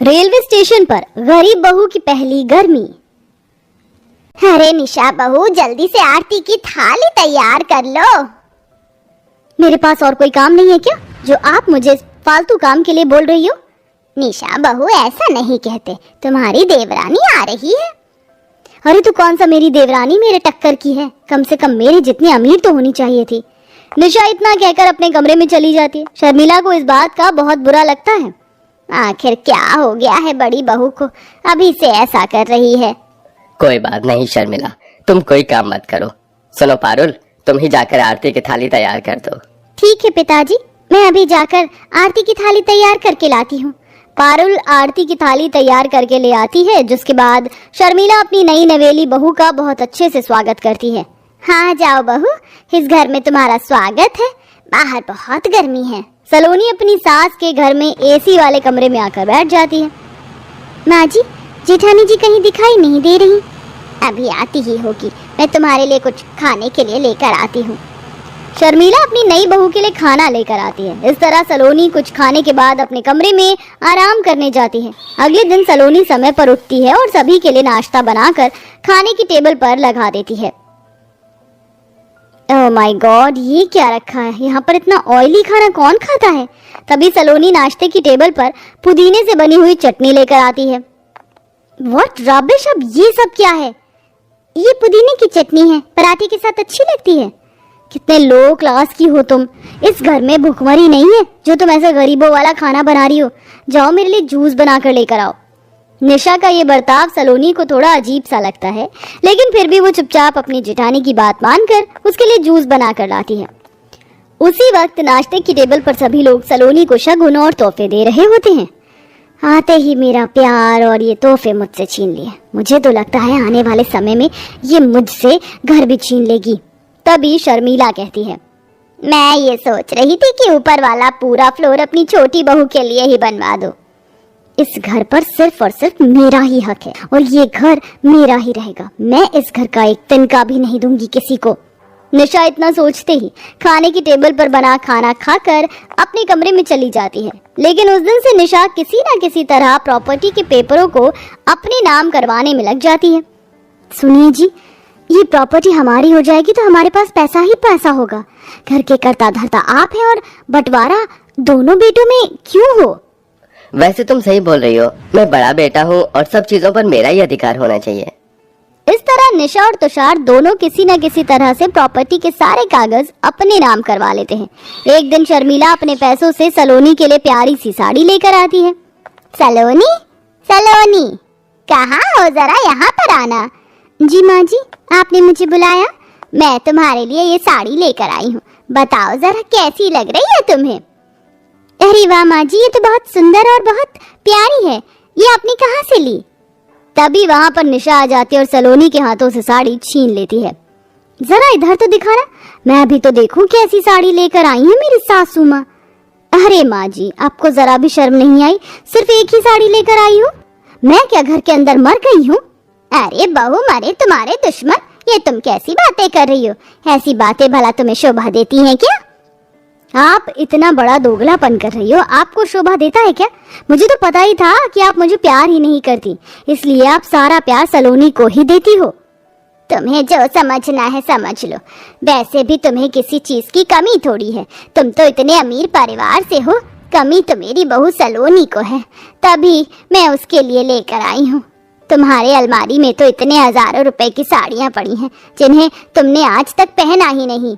Railway station पर गरीब बहू की पहली गर्मी। अरे निशा बहू, जल्दी से आरती की थाली तैयार कर लो। मेरे पास और कोई काम नहीं है क्या जो आप मुझे फालतू काम के लिए बोल रही हो? निशा बहू, ऐसा नहीं कहते, तुम्हारी देवरानी आ रही है। अरे तो कौन सा मेरी देवरानी मेरे टक्कर की है? कम से कम मेरे जितनी अमीर तो होनी चाहिए थी। निशा इतना कहकर अपने कमरे में चली जाती है। शर्मिला को इस बात का बहुत बुरा लगता है। आखिर क्या हो गया है बड़ी बहू को, अभी से ऐसा कर रही है? कोई बात नहीं शर्मिला, तुम कोई काम मत करो। सुनो पारुल, तुम ही जाकर आरती की थाली तैयार कर दो। ठीक है पिताजी, मैं अभी जाकर आरती की थाली तैयार करके लाती हूँ। पारुल आरती की थाली तैयार करके ले आती है, जिसके बाद शर्मिला अपनी नई नवेली बहू का बहुत अच्छे से स्वागत करती है। हाँ जाओ बहू, इस घर में तुम्हारा स्वागत है, बाहर बहुत गर्मी है। सलोनी अपनी सास के घर में एसी वाले कमरे में आकर बैठ जाती है। माँ जी, जेठानी जी कहीं दिखाई नहीं दे रही। अभी आती ही होगी, मैं तुम्हारे लिए कुछ खाने के लिए लेकर आती हूँ। शर्मिला अपनी नई बहू के लिए खाना लेकर आती है। इस तरह सलोनी कुछ खाने के बाद अपने कमरे में आराम करने जाती है। अगले दिन सलोनी समय पर उठती है और सभी के लिए नाश्ता बनाकर खाने की टेबल पर लगा देती है। ओह माय गॉड, ये क्या रखा है? यहाँ पर इतना ऑयली खाना कौन खाता है? तभी सलोनी नाश्ते की टेबल पर पुदीने से बनी हुई चटनी लेकर आती है। व्हाट रबिश, अब ये सब क्या है? ये पुदीने की चटनी है, पराठे के साथ अच्छी लगती है। कितने लो क्लास की हो तुम। इस घर में भूखमरी नहीं है जो तुम ऐसा गरीबों वाला खाना बना रही हो। जाओ मेरे लिए जूस बनाकर लेकर आओ। निशा का ये बर्ताव सलोनी को थोड़ा अजीब सा लगता है, लेकिन फिर भी वो चुपचाप अपनी जेठानी की बात मानकर उसके लिए जूस बनाकर लाती है। उसी वक्त नाश्ते की टेबल पर सभी लोग सलोनी को शगुन और तोहफे दे रहे होते हैं। आते ही मेरा प्यार और ये तोहफे मुझसे छीन लिए। मुझे तो लगता है आने वाले समय में ये मुझसे घर भी छीन लेगी। तभी शर्मिला कहती है, मैं ये सोच रही थी कि ऊपर वाला पूरा फ्लोर अपनी छोटी बहू के लिए ही बनवा दो। इस घर पर सिर्फ और सिर्फ मेरा ही हक है और ये घर मेरा ही रहेगा। मैं इस घर का एक तिनका भी नहीं दूंगी किसी को। निशा इतना सोचते ही खाने की टेबल पर बना खाना खाकर अपने कमरे में चली जाती है। लेकिन उस दिन से निशा किसी न किसी तरह प्रॉपर्टी के पेपरों को अपने नाम करवाने में लग जाती है। सुनिए जी, ये प्रॉपर्टी हमारी हो जाएगी तो हमारे पास पैसा ही पैसा होगा। घर के कर्ता धर्ता आप हैं और बंटवारा दोनों बेटों में क्यों हो? वैसे तुम सही बोल रही हो, मैं बड़ा बेटा हूँ और सब चीजों पर मेरा ही अधिकार होना चाहिए। इस तरह निशा और तुषार दोनों किसी न किसी तरह से प्रॉपर्टी के सारे कागज अपने नाम करवा लेते हैं। एक दिन शर्मिला अपने पैसों से सलोनी के लिए प्यारी सी साड़ी लेकर आती है। सलोनी, सलोनी, कहाँ हो? जरा यहाँ पर आना। जी माँ जी, आपने मुझे बुलाया? मैं तुम्हारे लिए ये साड़ी लेकर आई हूँ, बताओ जरा कैसी लग रही है तुम्हें? अरे वाह माँ जी, ये तो बहुत सुंदर और बहुत प्यारी है। ये आपने कहाँ से ली? तभी वहाँ पर निशा आ जाती है और सलोनी के हाथों से साड़ी छीन लेती है। जरा इधर तो दिखाना, मैं भी तो देखूं कैसी साड़ी लेकर आई है मेरी सासू माँ। अरे माँ जी, आपको जरा भी शर्म नहीं आई? सिर्फ एक ही साड़ी लेकर आई हूँ। मैं क्या घर के अंदर मर गई हूँ? अरे बहू मरे तुम्हारे दुश्मन, ये तुम कैसी बातें कर रही हो? ऐसी बातें भला तुम्हें शोभा देती हैं क्या? आप इतना बड़ा दोगलापन कर रही हो, आपको शोभा देता है क्या? मुझे तो पता ही था कि आप मुझे प्यार ही नहीं करती, इसलिए आप सारा प्यार सलोनी को ही देती हो। तुम्हें जो समझना है समझ लो, वैसे भी तुम्हें किसी चीज की कमी थोड़ी है। तुम तो इतने अमीर परिवार से हो, कमी तो मेरी बहू सलोनी को है, तभी मैं उसके लिए लेकर आई हूँ। तुम्हारे अलमारी में तो इतने हजारों रुपए की साड़ियाँ पड़ी हैं जिन्हें तुमने आज तक पहना ही नहीं।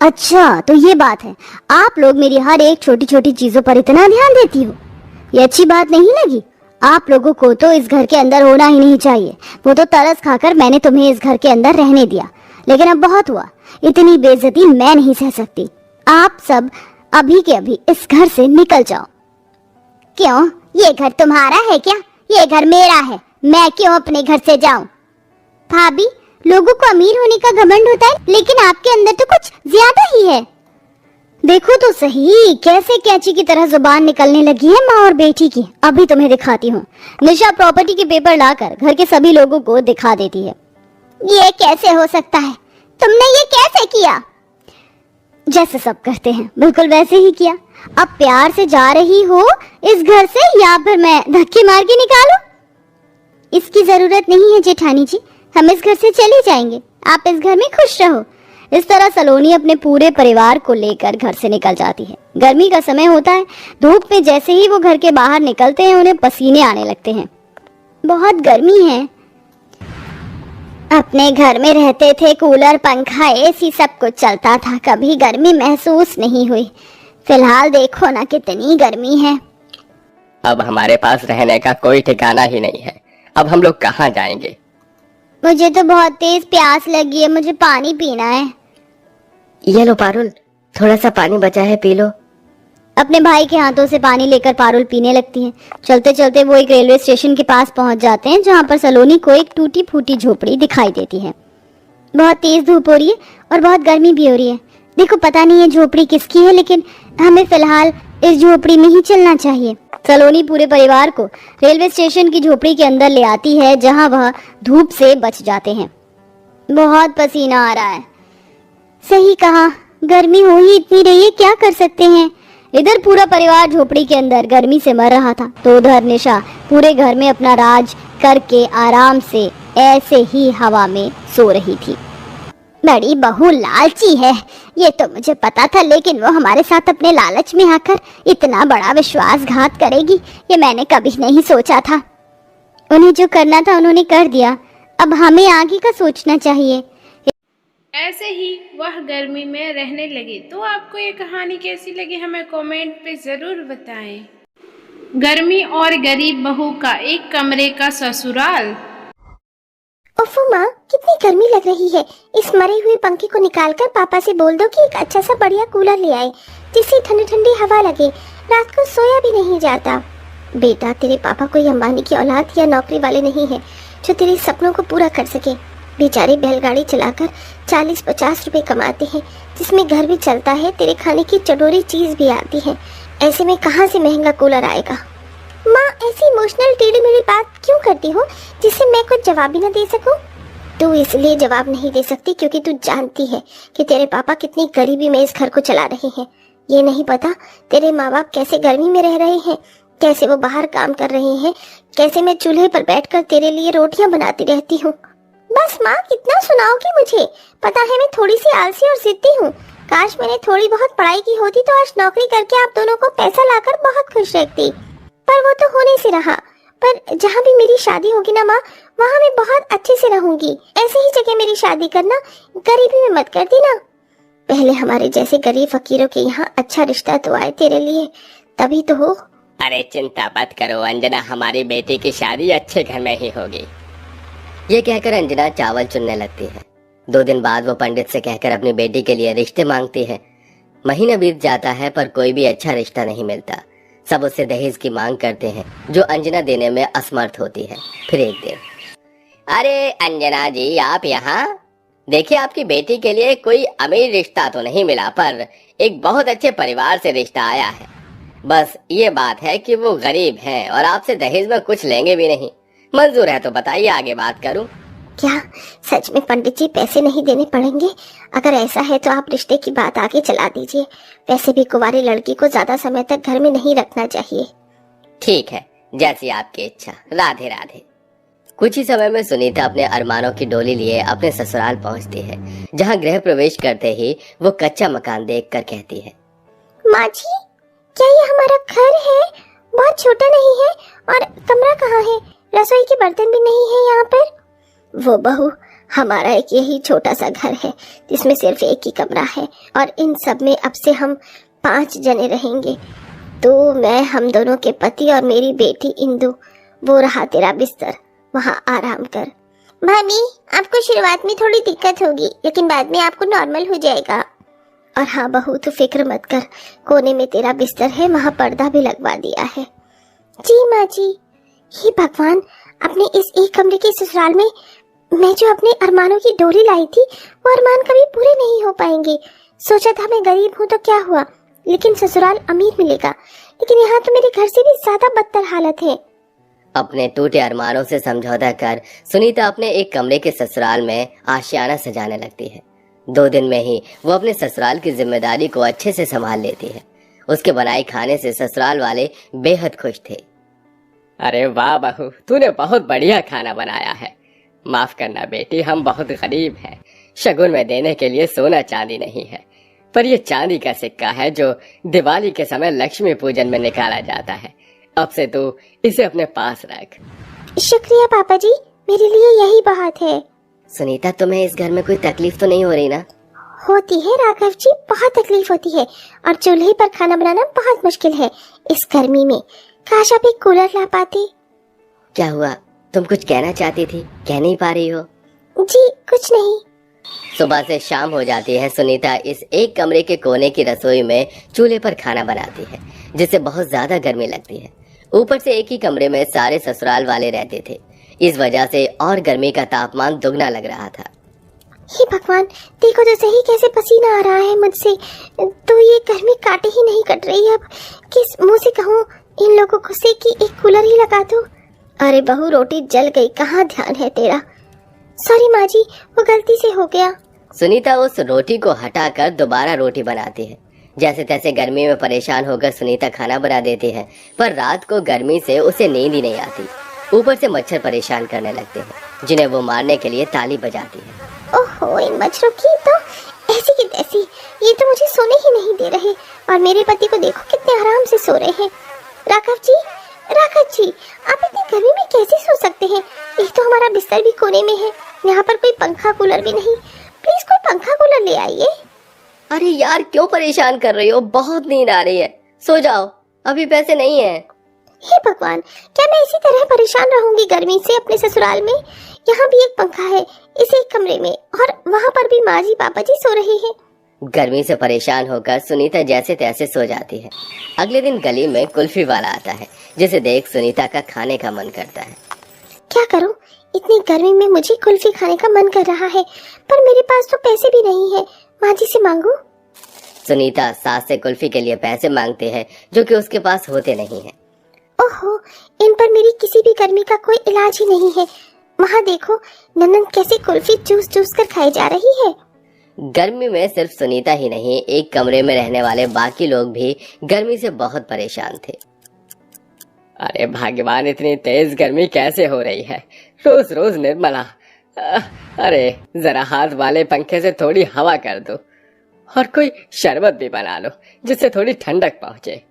अच्छा, तो ये बात है। आप लोग मेरी हर एक छोटी छोटी चीजों पर इतना ध्यान देती हो, ये अच्छी बात नहीं लगी? आप लोगों को तो इस घर के अंदर होना ही नहीं चाहिए। वो तो तरस खाकर मैंने तुम्हें इस घर के अंदर रहने दिया, लेकिन अब बहुत हुआ। इतनी बेइज्जती मैं नहीं सह सकती। आप सब अभी के अभी इस घर से निकल जाओ। क्यों, ये घर तुम्हारा है क्या? ये घर मेरा है, मैं क्यों अपने घर से जाऊं? भाभी, लोगों को अमीर होने का घमंड होता है, लेकिन आपके अंदर तो कुछ ज्यादा ही है। देखो तो सही, कैसे कैंची की तरह जुबान निकलने लगी है माँ और बेटी की। अभी तुम्हें दिखाती हूँ। निशा प्रॉपर्टी के पेपर लाकर घर के सभी लोगों को दिखा देती है। ये कैसे हो सकता है? तुमने ये कैसे किया? जैसे सब करते हैं बिल्कुल वैसे ही किया। अब प्यार से जा रही हो इस घर से या फिर मैं धक्के मार के निकालूं? इसकी जरूरत नहीं है जेठानी जी, हम इस घर से चले जाएंगे, आप इस घर में खुश रहो। इस तरह सलोनी अपने पूरे परिवार को लेकर घर से निकल जाती है। गर्मी का समय होता है। धूप में जैसे ही वो घर के बाहर निकलते हैं उन्हें पसीने आने लगते हैं। बहुत गर्मी है। अपने घर में रहते थे, कूलर पंखा एसी सब कुछ चलता था, कभी गर्मी महसूस नहीं हुई। फिलहाल देखो ना कितनी गर्मी है। अब हमारे पास रहने का कोई ठिकाना ही नहीं है। अब हम लोग कहाँ जाएंगे? मुझे तो बहुत तेज प्यास लगी है, मुझे पानी पीना है। ये लो पारुल, थोड़ा सा पानी बचा है, पी लो। अपने भाई के हाथों से पानी लेकर पारुल पीने लगती है। चलते चलते वो एक रेलवे स्टेशन के पास पहुंच जाते हैं जहां पर सलोनी को एक टूटी फूटी झोपड़ी दिखाई देती है। बहुत तेज धूप हो रही है और बहुत गर्मी भी हो रही है। देखो पता नहीं ये झोपड़ी किसकी है, लेकिन हमें फिलहाल इस झोपड़ी में ही चलना चाहिए। सलोनी पूरे परिवार को रेलवे स्टेशन की झोपड़ी के अंदर ले आती है जहां वह धूप से बच जाते हैं। बहुत पसीना आ रहा है। सही कहा, गर्मी हो ही इतनी रही है, क्या कर सकते हैं। इधर पूरा परिवार झोपड़ी के अंदर गर्मी से मर रहा था तो उधर निशा पूरे घर में अपना राज करके आराम से ऐसे ही हवा में सो रही थी। बड़ी बहू लालची है, ये तो मुझे पता था, लेकिन वो हमारे साथ अपने लालच में आकर इतना बड़ा विश्वासघात करेगी ये मैंने कभी नहीं सोचा था। उन्हें जो करना था उन्होंने कर दिया, अब हमें आगे का सोचना चाहिए। ऐसे ही वह गर्मी में रहने लगे। तो आपको ये कहानी कैसी लगी हमें कमेंट पे ज़रूर बताएं। गर्मी और गरीब बहू का एक कमरे का ससुराल। उफ़ माँ, कितनी गर्मी लग रही है। इस मरे हुए पंखे को निकालकर पापा से बोल दो कि एक अच्छा सा बढ़िया कूलर ले आए जिससे ठंडी ठंडी हवा लगे, रात को सोया भी नहीं जाता। बेटा, तेरे पापा कोई अंबानी की औलाद या नौकरी वाले नहीं है जो तेरे सपनों को पूरा कर सके। बेचारे बैलगाड़ी चलाकर 40-50 रुपए कमाते हैं जिसमें घर भी चलता है, तेरे खाने की चटोरी चीज भी आती है। ऐसे में कहाँ से महंगा कूलर आएगा। माँ, ऐसी इमोशनल टेढ़ी मेढ़ी बात क्यों करती हो जिससे मैं कुछ जवाब भी न दे सकूं? तू इसलिए जवाब नहीं दे सकती क्योंकि तू जानती है कि तेरे पापा कितनी गरीबी में इस घर को चला रहे हैं। ये नहीं पता तेरे माँ बाप कैसे गर्मी में रह रहे हैं, कैसे वो बाहर काम कर रहे हैं, कैसे मैं चूल्हे पर बैठकर तेरे लिए रोटियां बनाती रहती हूँ। बस माँ, कितना सुनाओगी मुझे? पता है मैं थोड़ी सी आलसी और जिद्दी हूँ। काश मैंने थोड़ी बहुत पढ़ाई की होती तो आज नौकरी करके आप दोनों को पैसा लाकर बहुत खुश रखती, पर वो तो होने से रहा। पर जहाँ भी मेरी शादी होगी ना माँ, वहाँ मैं बहुत अच्छे से रहूंगी। ऐसे ही जगह मेरी शादी करना, गरीबी में मत कर देना। पहले हमारे जैसे गरीब फकीरों के यहाँ अच्छा रिश्ता तो आए तेरे लिए, तभी तो हो। अरे चिंता मत करो अंजना, हमारी बेटी की शादी अच्छे घर में ही होगी। ये कहकर अंजना चावल चुनने लगती है। 2 दिन बाद वो पंडित से कहकर अपनी बेटी के लिए रिश्ते मांगती है। महीना बीत जाता है पर कोई भी अच्छा रिश्ता नहीं मिलता। सब उससे दहेज की मांग करते हैं जो अंजना देने में असमर्थ होती है। फिर एक दिन, अरे अंजना जी, आप यहाँ देखिए, आपकी बेटी के लिए कोई अमीर रिश्ता तो नहीं मिला पर एक बहुत अच्छे परिवार से रिश्ता आया है। बस ये बात है कि वो गरीब हैं और आपसे दहेज में कुछ लेंगे भी नहीं। मंजूर है तो बताइए, आगे बात करूं? क्या सच में पंडित जी पैसे नहीं देने पड़ेंगे? अगर ऐसा है तो आप रिश्ते की बात आगे चला दीजिए। वैसे भी कुंवारी लड़की को ज्यादा समय तक घर में नहीं रखना चाहिए। ठीक है, जैसी आपकी इच्छा। राधे राधे। कुछ ही समय में सुनीता अपने अरमानों की डोली लिए अपने ससुराल पहुंचती है, जहां गृह प्रवेश करते ही वो कच्चा मकान देखकर कहती है, माँ जी, क्या ये हमारा घर है? बहुत छोटा नहीं है? और कमरा कहाँ है? रसोई के बर्तन भी नहीं है यहाँ पर? वो बहू, हमारा एक यही छोटा सा घर है जिसमें सिर्फ एक ही कमरा है और इन सब में अब से हम 5 जने रहेंगे। तो मैं, हम दोनों के पति और मेरी बेटी इंदु। वो रहा तेरा बिस्तर, वहाँ आराम कर। भाभी, आपको शुरुआत में थोड़ी दिक्कत होगी लेकिन बाद में आपको नॉर्मल हो जाएगा। और हाँ बहू, तू फिक्र मत कर, कोने में तेरा बिस्तर है, वहाँ पर्दा भी लगवा दिया है। जी माँ जी। हे भगवान, अपने इस एक कमरे के ससुराल में मैं जो अपने अरमानों की डोरी लाई थी वो अरमान कभी पूरे नहीं हो पाएंगे। सोचा था मैं गरीब हूँ तो क्या हुआ, लेकिन ससुराल अमीर मिलेगा, लेकिन यहाँ तो मेरे घर से भी ज्यादा बदतर हालत है। अपने टूटे अरमानों से समझौता कर सुनीता अपने एक कमरे के ससुराल में आशियाना सजाने लगती है। 2 दिन में ही वो अपने ससुराल की जिम्मेदारी को अच्छे से संभाल लेती है। उसके बनाए खाने से ससुराल वाले बेहद खुश थे। अरे वाह बहू, तूने बहुत बढ़िया खाना बनाया है। माफ करना बेटी, हम बहुत गरीब हैं। शगुन में देने के लिए सोना चांदी नहीं है, पर ये चांदी का सिक्का है जो दिवाली के समय लक्ष्मी पूजन में निकाला जाता है। अब से तू इसे अपने पास रख। शुक्रिया पापा जी, मेरे लिए यही बहुत है। सुनीता, तुम्हें इस घर में कोई तकलीफ तो नहीं हो रही ना? होती है राघव जी, बहुत तकलीफ होती है, और चूल्हे पर खाना बनाना बहुत मुश्किल है इस गर्मी में। काश आप एक कूलर ला पाते। क्या हुआ, तुम कुछ कहना चाहती थी, कह नहीं पा रही हो? जी कुछ नहीं। सुबह से शाम हो जाती है, सुनीता इस एक कमरे के कोने की रसोई में चूल्हे पर खाना बनाती है, जिससे बहुत ज्यादा गर्मी लगती है। ऊपर से एक ही कमरे में सारे ससुराल वाले रहते थे, इस वजह से और गर्मी का तापमान दुगना लग रहा था। हे भगवान, देखो तो सही कैसे पसीना आ रहा है मुझसे। तो ये गर्मी काटे ही नहीं कट रही। अब किस मुंह से कहूँ इन लोगों को से कि एक कूलर ही लगा दो। अरे बहू, रोटी जल गई, कहाँ ध्यान है तेरा। सॉरी माँ जी, वो गलती से हो गया। सुनीता उस रोटी को हटाकर दोबारा रोटी बनाती है। जैसे तैसे गर्मी में परेशान होकर सुनीता खाना बना देती है, पर रात को गर्मी से उसे नींद ही नहीं आती। ऊपर से मच्छर परेशान करने लगते हैं, जिन्हें वो मारने के लिए ताली बजाती है। ओहो, इन मच्छरों की तो ऐसी की तैसी, ये तो मुझे सोने ही नहीं दे रहे। और मेरे पति को देखो कितने आराम से सो रहे हैं। राघव जी, आप इतनी गर्मी में कैसे सो सकते हैं? एक तो हमारा बिस्तर भी कोने में है, यहाँ पर कोई पंखा कूलर भी नहीं। प्लीज कोई पंखा कूलर ले आइए। अरे यार, क्यों परेशान कर रही हो? बहुत नींद आ रही है, सो जाओ, अभी पैसे नहीं है। हे भगवान, क्या मैं इसी तरह परेशान रहूंगी गर्मी से अपने ससुराल में? यहाँ भी एक पंखा है इस एक कमरे में, और वहाँ पर भी माँ जी पापा जी सो रहे हैं। गर्मी से परेशान होकर सुनीता जैसे तैसे सो जाती है। अगले दिन गली में कुल्फी वाला आता है, जिसे देख सुनीता का खाने का मन करता है। क्या करूं, इतनी गर्मी में मुझे कुल्फी खाने का मन कर रहा है, पर मेरे पास तो पैसे भी नहीं है। माँ जी से मांगू? सुनीता सास से कुल्फी के लिए पैसे मांगते हैं, जो कि उसके पास होते नहीं हैं। ओहो, इन पर मेरी किसी भी गर्मी का कोई इलाज ही नहीं है। वहाँ देखो, ननद कैसे कुल्फी चूस चूस कर खाई जा रही है। गर्मी में सिर्फ सुनीता ही नहीं, एक कमरे में रहने वाले बाकी लोग भी गर्मी से बहुत परेशान थे। अरे भगवान, इतनी तेज गर्मी कैसे हो रही है? रोज रोज निर्मला, अरे जरा हाथ वाले पंखे से थोड़ी हवा कर दो, और कोई शरबत भी बना लो जिससे थोड़ी ठंडक पहुंचे।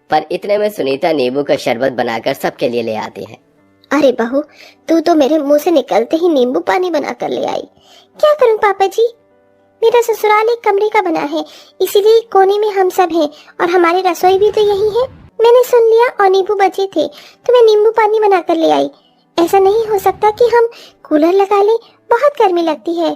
पर इतने में सुनीता नींबू का शरबत बनाकर सबके लिए ले आती है। अरे बहू, तू तो मेरे मुंह से निकलते ही नींबू पानी बना कर ले आई। क्या करूं पापा जी, मेरा ससुराल एक कमरे का बना है, इसीलिए कोने में हम सब हैं, और हमारी रसोई भी तो यही है। मैंने सुन लिया और नींबू बचे थे तो मैं नींबू पानी बना कर ले आई। ऐसा नहीं हो सकता कि हम कूलर लगा लें, बहुत गर्मी लगती है।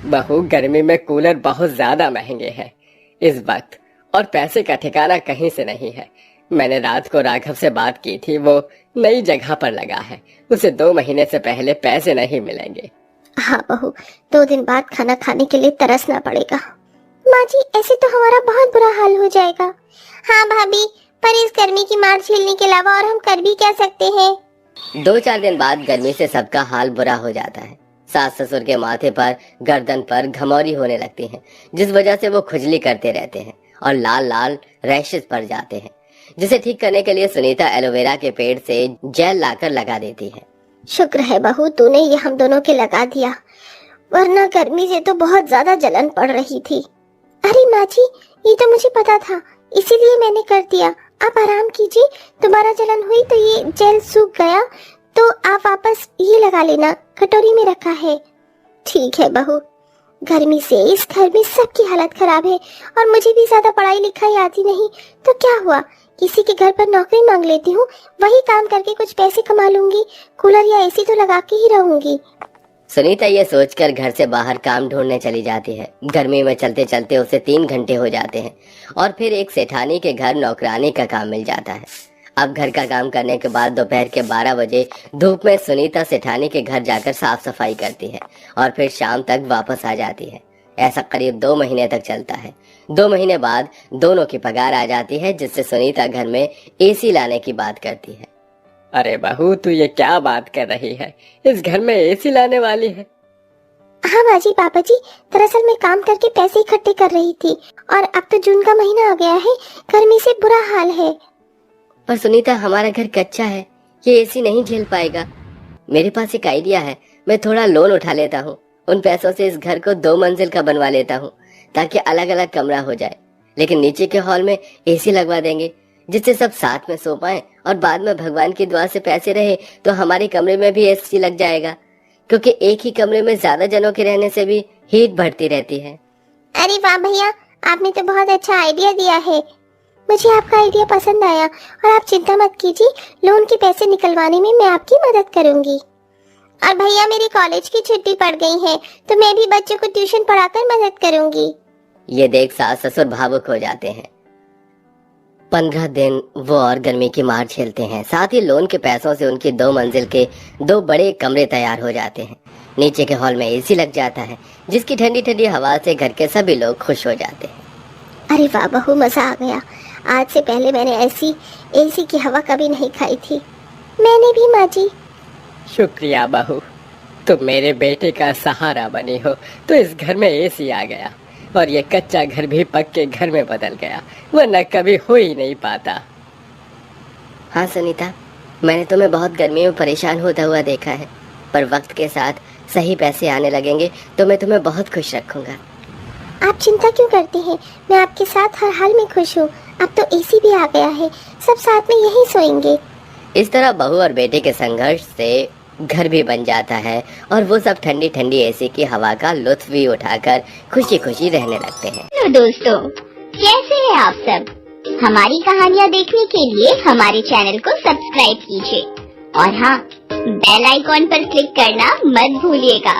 बहू, गर्मी में कूलर बहुत ज्यादा महंगे हैं इस वक्त, और पैसे का ठिकाना कहीं से नहीं है। मैंने रात को राघव से बात की थी, वो नई जगह पर लगा है, उसे 2 महीने से पहले पैसे नहीं मिलेंगे। हाँ बहू, 2 दिन बाद खाना खाने के लिए तरसना पड़ेगा। माँ जी, ऐसे तो हमारा बहुत बुरा हाल हो जाएगा। हाँ भाभी, पर इस गर्मी की मार झेलने के अलावा और हम कर भी क्या सकते हैं? 2-4 दिन बाद गर्मी से सबका हाल बुरा हो जाता है। सास ससुर के माथे पर, गर्दन पर घमौरी होने लगती है, जिस वजह से वो खुजली करते रहते हैं और लाल लाल रैशेस पड़ जाते हैं, जिसे ठीक करने के लिए सुनीता एलोवेरा के पेड़ से जेल लाकर लगा देती है। शुक्र है बहू, तूने ये हम दोनों के लगा दिया, वरना गर्मी से तो बहुत ज्यादा जलन पड़ रही थी। अरे माँ जी, ये तो मुझे पता था, इसीलिए मैंने कर दिया। आप आराम कीजिए, दोबारा जलन हुई तो ये जेल सूख गया तो आप वापस ये लगा लेना, कटोरी में रखा है। ठीक है बहू, गर्मी से इस घर में सबकी हालत खराब है, और मुझे भी ज्यादा पढ़ाई लिखाई आती नहीं, तो क्या हुआ, किसी के घर पर नौकरी मांग लेती हूँ, वही काम करके कुछ पैसे कमा लूंगी, कूलर या एसी तो लगा के ही रहूंगी। सुनीता ये सोचकर घर से बाहर काम ढूंढने चली जाती है। गर्मी में चलते चलते उसे 3 घंटे हो जाते हैं, और फिर एक सेठानी के घर नौकरानी का काम मिल जाता है। अब घर का काम करने के बाद दोपहर के 12 बजे धूप में सुनीता सेठानी के घर जाकर साफ सफाई करती है, और फिर शाम तक वापस आ जाती है। ऐसा करीब 2 महीने तक चलता है। 2 महीने बाद दोनों की पगार आ जाती है, जिससे सुनीता घर में एसी लाने की बात करती है। अरे बहू, तू ये क्या बात कर रही है? इस घर में एसी लाने वाली है? हाँ माँ जी, पापा जी, दरअसल मैं काम करके पैसे इकट्ठे कर रही थी और अब तो जून का महीना आ गया है, गर्मी से बुरा हाल है। पर सुनीता, हमारा घर कच्चा है, ये एसी नहीं झेल पाएगा। मेरे पास एक आइडिया है, मैं थोड़ा लोन उठा लेता हूँ। उन पैसों से इस घर को 2 मंजिल का बनवा लेता हूँ ताकि अलग अलग कमरा हो जाए, लेकिन नीचे के हॉल में एसी लगवा देंगे जिससे सब साथ में सो पाए, और बाद में भगवान की दुआ से पैसे रहे तो हमारे कमरे में भी एसी लग जाएगा, क्योंकि एक ही कमरे में ज्यादा जनों के रहने से भी हीट बढ़ती रहती है। अरे वाह भैया, आपने तो बहुत अच्छा आइडिया दिया है। मुझे आपका आइडिया पसंद आया और आप चिंता मत कीजिए, लोन के पैसे निकलवाने में मैं आपकी मदद करूंगी। और भैया, मेरी कॉलेज की छुट्टी पड़ गई है तो मैं भी बच्चों को ट्यूशन पढ़ाकर मदद करूंगी। ये देख सास ससुर भावुक हो जाते हैं। 15 दिन वो और गर्मी की मार झेलते हैं, साथ ही लोन के पैसों से उनकी 2 मंजिल के 2 बड़े कमरे तैयार हो जाते हैं। नीचे के हॉल में एसी लग जाता है जिसकी ठंडी ठंडी हवा से घर के सभी लोग खुश हो जाते हैं। अरे वाह बहू, मजा आ गया। आज से पहले मैंने ऐसी एसी की हवा कभी नहीं खाई थी। मैंने भी माँ जी। शुक्रिया बहू, तुम मेरे बेटे का सहारा बनी हो तो इस घर में एसी आ गया और ये कच्चा घर भी पक्के घर में बदल गया, वरना कभी हो ही नहीं पाता। हाँ सुनीता, मैंने तुम्हें बहुत गर्मी में परेशान होता हुआ देखा है, पर वक्त के साथ सही पैसे आने लगेंगे तो मैं तुम्हें बहुत खुश रखूंगा। आप चिंता क्यों करते हैं, मैं आपके साथ हर हाल में खुश हूँ। अब तो एसी भी आ गया है, सब साथ में यहीं सोएंगे। इस तरह बहू और बेटे के संघर्ष से घर भी बन जाता है और वो सब ठंडी ठंडी एसी की हवा का लुत्फ भी उठाकर खुशी खुशी रहने लगते हैं। हेलो दोस्तों, कैसे हैं आप सब? हमारी कहानियाँ देखने के लिए हमारे चैनल को सब्सक्राइब कीजिए और हाँ, बेल आइकॉन पर क्लिक करना मत भूलिएगा।